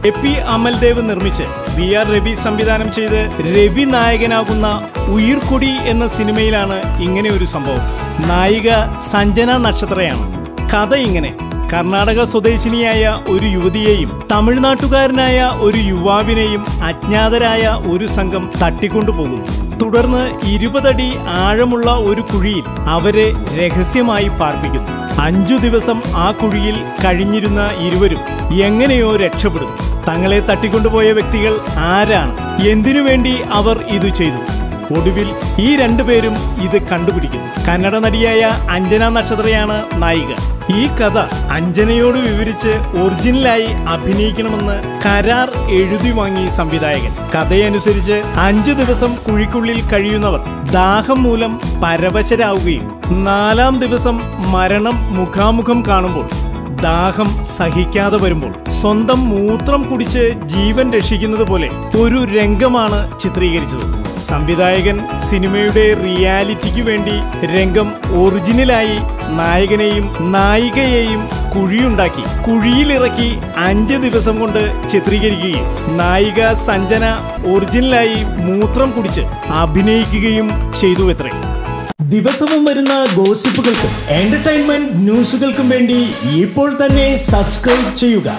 AP. Amaldev നിർമ്മിച്ച് VR Ravi സംവിധാനം ചെയ്ത് രവി നായകനാകുന്ന ഉയിർക്കൊടി എന്ന സിനിമയിലാണ് ഇങ്ങനെ ഒരു സംഭവം. നായിക സഞ്ജന നക്ഷത്രയാണ്. കഥ ഇങ്ങനെ: കർണാടക സ്വദേശിനിയായ ഒരു യുവതിയെയും തമിഴ്നാട്ടുകാരനായ ഒരു യുവാവിനെയും അജ്ഞാതരായ ഒരു സംഘം തട്ടിക്കൊണ്ടുപോകുന്നു. തുടർന്ന് 20 അടി ആഴമുള്ള ഒരു കുഴിയിൽ അവരെ രഹസ്യമായി പാർപ്പിക്കുന്നു. 5 ദിവസം ആ കുഴിയിൽ കഴിഞ്ഞിരുന്ന ഇരുവരും എങ്ങനെയോ രക്ഷപ്പെടുന്നു. തങ്ങളെ തട്ടിക്കൊണ്ടുപോയ വ്യക്തികൾ ആരാണ്, എന്തിനു വേണ്ടി അവർ ഇത് ചെയ്തു? ഒടുവിൽ ഈ രണ്ടുപേരും ഇത് കണ്ടുപിടിക്കുന്നു. കന്നഡ നടിയായ അഞ്ജന നക്ഷത്രയാണ് നായിക. ഈ കഥ അഞ്ജനയോട് വിവരിച്ച് ഒറിജിനലായി അഭിനയിക്കണമെന്ന് കരാർ എഴുതി വാങ്ങി സംവിധായകൻ. കഥയനുസരിച്ച് 5 ദിവസം കുഴിക്കുള്ളിൽ കഴിയുന്നവർ ദാഹം മൂലം പരവശരാവുകയും 4-ാം ദിവസം മരണം മുഖാമുഖം കാണുമ്പോൾ ദാഹം സഹിക്കാതെ വരുമ്പോൾ സ്വന്തം മൂത്രം കുടിച്ച് ജീവൻ രക്ഷിക്കുന്നത് പോലെ ഒരു രംഗമാണ് ചിത്രീകരിച്ചത്. സംവിധായകൻ സിനിമയുടെ റിയാലിറ്റിക്ക് വേണ്ടി രംഗം ഒറിജിനലായി നായകനെയും നായികയെയും കുഴിയുണ്ടാക്കി കുഴിയിലിറക്കി 5 ദിവസം കൊണ്ട് ചിത്രീകരിക്കുകയും നായിക സഞ്ജന ഒറിജിനലായി മൂത്രം കുടിച്ച് അഭിനയിക്കുകയും ചെയ്തുവത്രേ. ദിവസവും വരുന്ന ഗോസിപ്പുകൾക്കും എന്റർടൈൻമെന്റ് ന്യൂസുകൾക്കും വേണ്ടി ഇപ്പോൾ തന്നെ സബ്സ്ക്രൈബ് ചെയ്യുക.